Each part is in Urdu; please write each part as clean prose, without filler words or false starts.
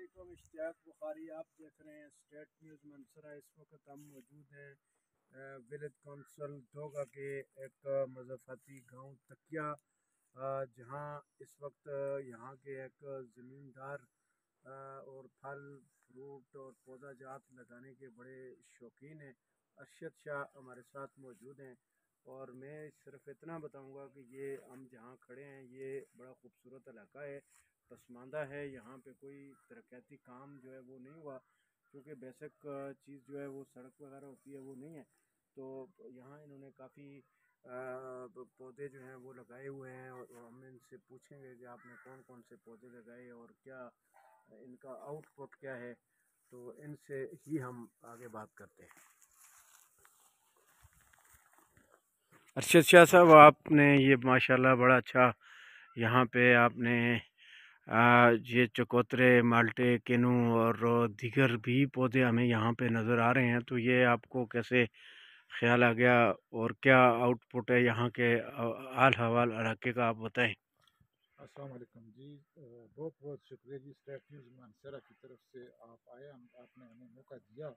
علیکم، اشتیاق بخاری آپ دیکھ رہے ہیں اسٹیٹ نیوز منصورہ۔ اس وقت ہم موجود ہیں ولیج کونسل ڈوگا کے ایک مضافاتی گاؤں تکیا، جہاں اس وقت یہاں کے ایک زمیندار اور پھل فروٹ اور پودا جات لگانے کے بڑے شوقین ہیں۔ ارشد شاہ ہمارے ساتھ موجود ہیں، اور میں صرف اتنا بتاؤں گا کہ یہ ہم جہاں کھڑے ہیں یہ بڑا خوبصورت علاقہ ہے، پسماندہ ہے۔ یہاں پہ کوئی ترقیاتی کام جو ہے وہ نہیں ہوا، کیونکہ بیسک چیز جو ہے وہ سڑک وغیرہ ہوتی ہے وہ نہیں ہے۔ تو یہاں انہوں نے کافی پودے جو ہیں وہ لگائے ہوئے ہیں، اور ہم ان سے پوچھیں گے کہ آپ نے کون کون سے پودے لگائے اور کیا ان کا آؤٹ پٹ کیا ہے، تو ان سے ہی ہم آگے بات کرتے ہیں۔ ارشد شاہ صاحب، آپ نے یہ ماشاءاللہ بڑا اچھا یہاں پہ آپ نے یہ چکوترے، مالٹے، کینو اور دیگر بھی پودے ہمیں یہاں پہ نظر آ رہے ہیں، تو یہ آپ کو کیسے خیال آ گیا اور کیا آؤٹ پٹ ہے یہاں کے حال حوال علاقے کا، آپ بتائیں۔ السلام علیکم جی، بہت بہت شکریہ جی اسٹیٹ نیوز مانسہرہ کی طرف سے آپ آئے، آپ نے ہمیں موقع دیا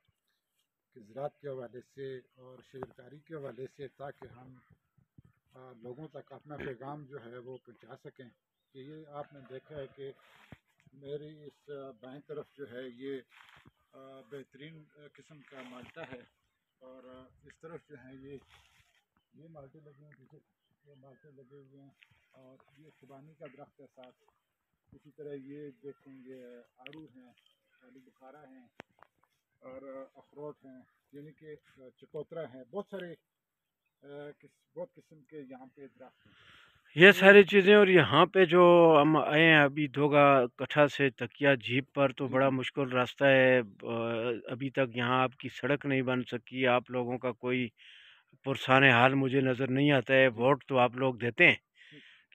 کہ زراعت کے حوالے سے اور شجرکاری کے حوالے سے، تاکہ ہم لوگوں تک اپنا پیغام جو ہے وہ پہنچا سکیں۔ کہ یہ آپ نے دیکھا ہے کہ میری اس بائیں طرف جو ہے یہ بہترین قسم کا مالٹا ہے، اور اس طرف جو ہے یہ مالٹے لگے ہیں، پیچھے یہ مالٹے لگے ہوئے ہیں، اور یہ خوبانی کا درخت ہے ساتھ۔ اسی طرح یہ دیکھیں گے آڑو ہیں، آلو بخارا ہیں، اور اخروٹ ہیں، یعنی کہ چکوترا ہیں، بہت سارے بہت قسم کے یہاں پہ درخت ہیں۔ یہ ساری چیزیں، اور یہاں پہ جو ہم آئے ہیں ابھی دوگا کٹھا سے تکیا جھیپ پر، تو بڑا مشکل راستہ ہے، ابھی تک یہاں آپ کی سڑک نہیں بن سکی، آپ لوگوں کا کوئی پرسان حال مجھے نظر نہیں آتا ہے۔ ووٹ تو آپ لوگ دیتے ہیں،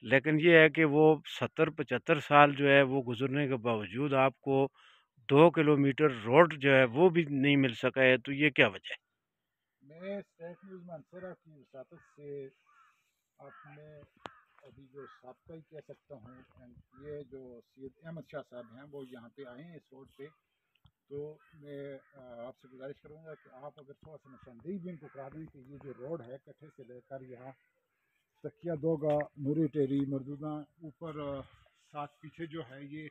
لیکن یہ ہے کہ وہ 70-75 سال جو ہے وہ گزرنے کے باوجود آپ کو 2 کلومیٹر روڈ جو ہے وہ بھی نہیں مل سکا ہے، تو یہ کیا وجہ ہے؟ میں اسٹیٹ نیوز مانسہرہ کی وساطت سے آپ نے ابھی جو سابقہ ہی کہہ سکتا ہوں، یہ جو سید احمد شاہ صاحب ہیں وہ یہاں پہ آئے ہیں اس روڈ پہ، تو میں آپ سے گزارش کروں گا کہ آپ اگر تھوڑا سا نشاندہی بھی ان کو کرا دیں کہ یہ جو روڈ ہے کٹھے سے لے کر یہاں تکیا دوگا، نوری ٹیری، مردودہ، اوپر ساتھ پیچھے جو ہے یہ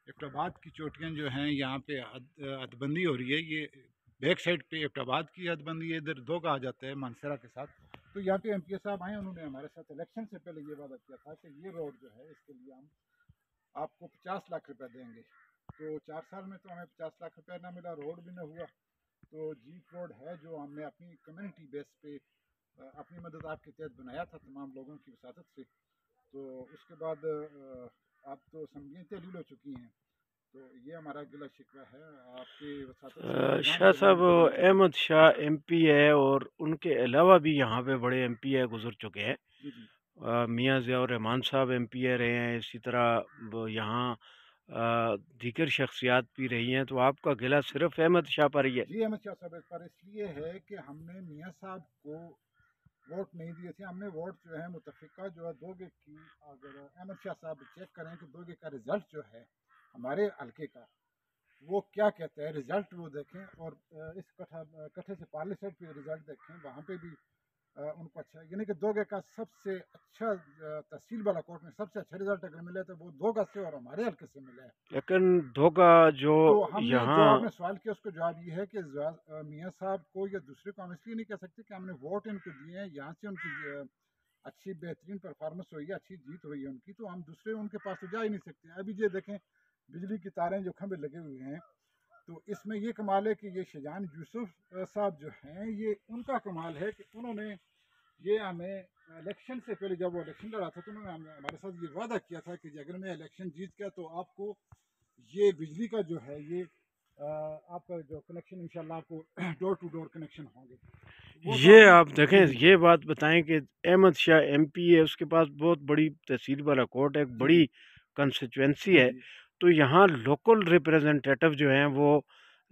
ایبٹ آباد کی چوٹیاں جو ہیں، یہاں پہ حد بندی ہو رہی ہے۔ یہ بیک سائڈ پہ ایبٹ آباد کی حد بندی ہے، ادھر دوگا آ جاتا ہے مانسہرہ کے ساتھ۔ تو یہاں پہ ایم پی اے صاحب آئے، انہوں نے ہمارے ساتھ الیکشن سے پہلے یہ وعدہ کیا تھا کہ یہ روڈ جو ہے اس کے لیے ہم آپ کو 50 لاکھ روپے دیں گے۔ تو 4 سال میں تو ہمیں 50 لاکھ روپے نہ ملا، روڈ بھی نہ ہوا۔ تو جیپ روڈ ہے جو ہم نے اپنی کمیونٹی بیس پہ اپنی مدد آپ کے تحت بنایا تھا تمام لوگوں کی وساطت سے۔ تو اس کے بعد آپ تو سمجھیں تحلیل ہو چکی ہیں، تو یہ ہمارا گلہ شکوہ ہے آپ کی وساطت سے۔ شاہ صاحب، احمد شاہ ایم پی ہے، اور ان کے علاوہ بھی یہاں پہ بڑے ایم پی گزر چکے ہیں۔ میاں ضیاء الرحمان صاحب ایم پی رہے ہیں، اسی طرح یہاں دیگر شخصیات بھی رہی ہیں، تو آپ کا گلہ صرف احمد شاہ پر ہی ہے؟ جی، احمد شاہ صاحب پر اس لیے ہے کہ ہم نے میاں صاحب کو ووٹ نہیں دیے تھے، ہم نے ووٹ جو ہے متفقہ جو ہے دوگے کی، اگر احمد شاہ صاحب چیک کریں کہ دوگے کا رزلٹ جو ہے ہمارے حلقے کا وہ کیا کہتا ہے، رزلٹ وہ دیکھیں، اور اس کٹھے سے پارلی سائڈ پہ رزلٹ دیکھیں، وہاں پہ بھی ان کو اچھا، یعنی کہ دوگے کا سب سے اچھا تحصیل بالا کوٹ میں سب سے اچھا رزلٹ اگر ملے تو وہ دوگا سے اور ہمارے حلقے سے ملا ہے۔ لیکن دوگا جو تو ہم نے جو یہاں آپ نے سوال کیا اس کا جواب یہ ہے کہ میاں صاحب کو یا دوسرے کو ہم اس لیے نہیں کہہ سکتے کہ ہم نے ووٹ ان کو دیے ہیں، یہاں سے ان کی اچھی بہترین پرفارمنس ہوئی ہے، اچھی جیت ہوئی ہے ان کی، تو ہم دوسرے ان کے پاس تو جا ہی نہیں سکتے۔ ابھی یہ دیکھیں بجلی کی تاریں جو کھمبے لگے ہوئے ہیں، تو اس میں یہ کمال ہے کہ یہ شجاعان یوسف صاحب جو ہیں، یہ ان کا کمال ہے کہ انہوں نے یہ ہمیں الیکشن سے پہلے، جب وہ الیکشن لڑا تھا تو انہوں نے ہمارے ساتھ یہ وعدہ کیا تھا کہ اگر میں الیکشن جیت گیا تو آپ کو یہ بجلی کا جو ہے یہ آپ کا جو کنیکشن انشاءاللہ آپ کو ڈور ٹو ڈور کنیکشن ہوں گے۔ یہ آپ دیکھیں، یہ بات بتائیں کہ احمد شاہ ایم پی ہے، اس کے پاس بہت بڑی تحصیل بالا کوٹ ہے، ایک بڑی کنسٹیچوئنسی ہے، تو یہاں لوکل ریپریزنٹیٹو جو ہیں وہ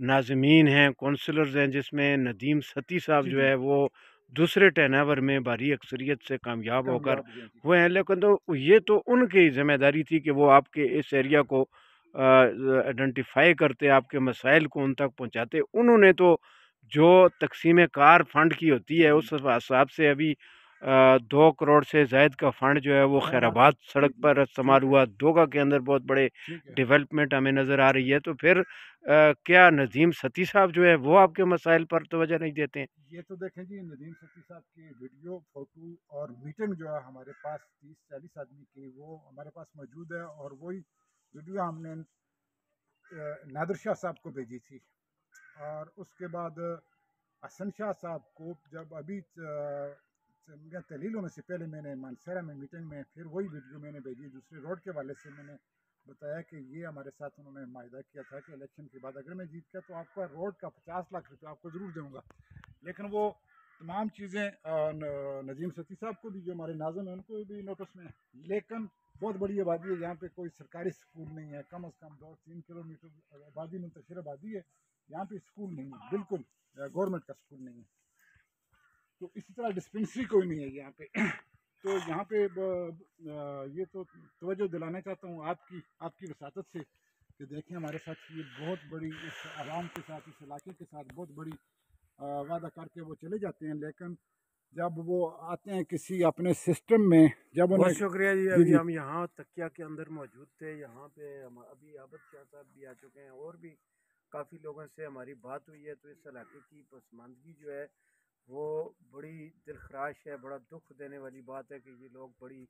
ناظمین ہیں، کونسلرز ہیں، جس میں ندیم ستی صاحب جو ہے وہ دوسرے ٹیناور میں بھاری اکثریت سے کامیاب ہو کر ہوئے ہیں، لیکن تو یہ تو ان کی ذمہ داری تھی کہ وہ آپ کے اس ایریا کو آئیڈینٹیفائی کرتے، آپ کے مسائل کو ان تک پہنچاتے. انہوں نے تو جو تقسیم کار فنڈ کی ہوتی ہے اس حساب سے ابھی 2 کروڑ سے زائد کا فنڈ جو ہے وہ خیر آباد سڑک پر استعمال ہوا. دوگا کے اندر بہت بڑے ڈیولپمنٹ ہمیں نظر آ رہی ہے. تو پھر کیا ندیم ستی صاحب جو ہے وہ آپ کے مسائل پر توجہ نہیں دیتے ہیں؟ یہ تو دیکھیں جی، ندیم ستی صاحب کی ویڈیو، فوٹو اور میٹنگ جو ہے ہمارے پاس 30-40 آدمی کی، وہ ہمارے پاس موجود ہے. اور وہی ویڈیو ہم نے نادر شاہ صاحب کو بھیجی تھی. اور اس کے بعد حسن شاہ صاحب کو جب ابھی تحلیل ہونے سے پہلے میں نے مانسہرہ میں میٹنگ میں پھر وہی ویڈیو میں نے بھیجی. دوسرے روڈ کے والے سے میں نے بتایا کہ یہ ہمارے ساتھ انہوں نے معاہدہ کیا تھا کہ الیکشن کے بعد اگر میں جیت گیا تو آپ کا روڈ کا 50 لاکھ روپے آپ کو ضرور دوں گا. لیکن وہ تمام چیزیں ندیم ستی صاحب کو بھی جو ہمارے ناظم ہیں ان کو بھی نوٹس میں ہیں. لیکن بہت بڑی آبادی ہے، یہاں پہ کوئی سرکاری اسکول نہیں ہے. کم از کم 2-3 کلومیٹر آبادی منتشر آبادی ہے، یہاں پہ اسکول نہیں ہے، بالکل گورنمنٹ کا اسکول نہیں ہے. تو اسی طرح ڈسپنسری کوئی نہیں ہے یہاں پہ. تو یہاں پہ یہ تو توجہ دلانا چاہتا ہوں آپ کی وساطت سے کہ دیکھیں ہمارے ساتھ یہ بہت بڑی اس عوام کے ساتھ، اس علاقے کے ساتھ بہت بڑی وعدہ کر کے وہ چلے جاتے ہیں. لیکن جب وہ آتے ہیں کسی اپنے سسٹم میں، جب بہت شکریہ جی. ابھی ہم یہاں تکیہ کے اندر موجود تھے. یہاں پہ ابھی عابد شاہ صاحب بھی آ چکے ہیں اور بھی کافی لوگوں سے ہماری بات ہوئی ہے. تو اس علاقے کی پسماندگی جو ہے وہ بڑی دلخراش ہے. بڑا دکھ دینے والی بات ہے کہ یہ لوگ بڑی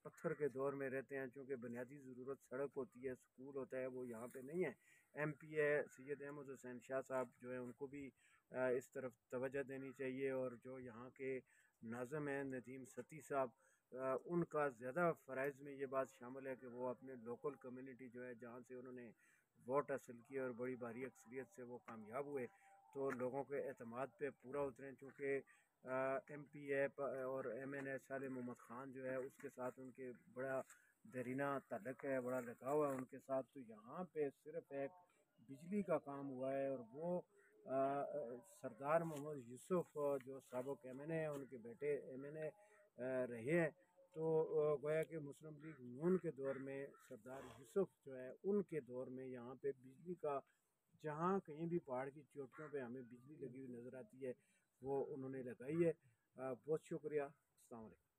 پتھر کے دور میں رہتے ہیں. چونکہ بنیادی ضرورت سڑک ہوتی ہے، اسکول ہوتا ہے، وہ یہاں پہ نہیں ہے. ایم پی ہے سید احمد حسین شاہ صاحب جو ہیں ان کو بھی اس طرف توجہ دینی چاہیے. اور جو یہاں کے ناظم ہیں ندیم ستی صاحب، ان کا زیادہ فرائض میں یہ بات شامل ہے کہ وہ اپنے لوکل کمیونٹی جو ہے جہاں سے انہوں نے ووٹ حاصل کیے اور بڑی بھاری اکثریت سے وہ کامیاب ہوئے، تو لوگوں کے اعتماد پہ پورا اتریں. چونکہ ایم پی ہے اور ایم این اے صالح محمد خان جو ہے اس کے ساتھ ان کے بڑا دیرینہ تعلق ہے، بڑا لگاؤ ہے ان کے ساتھ. تو یہاں پہ صرف ایک بجلی کا کام ہوا ہے اور وہ سردار محمد یوسف جو سابق ایم این اے ہیں، ان کے بیٹے ایم این اے رہے ہیں. تو گویا کہ مسلم لیگ نون کے دور میں سردار یوسف جو ہے ان کے دور میں یہاں پہ بجلی کا، جہاں کہیں بھی پہاڑ کی چوٹیوں پہ ہمیں بجلی لگی ہوئی نظر آتی ہے، وہ انہوں نے لگائی ہے. بہت شکریہ. السلام علیکم.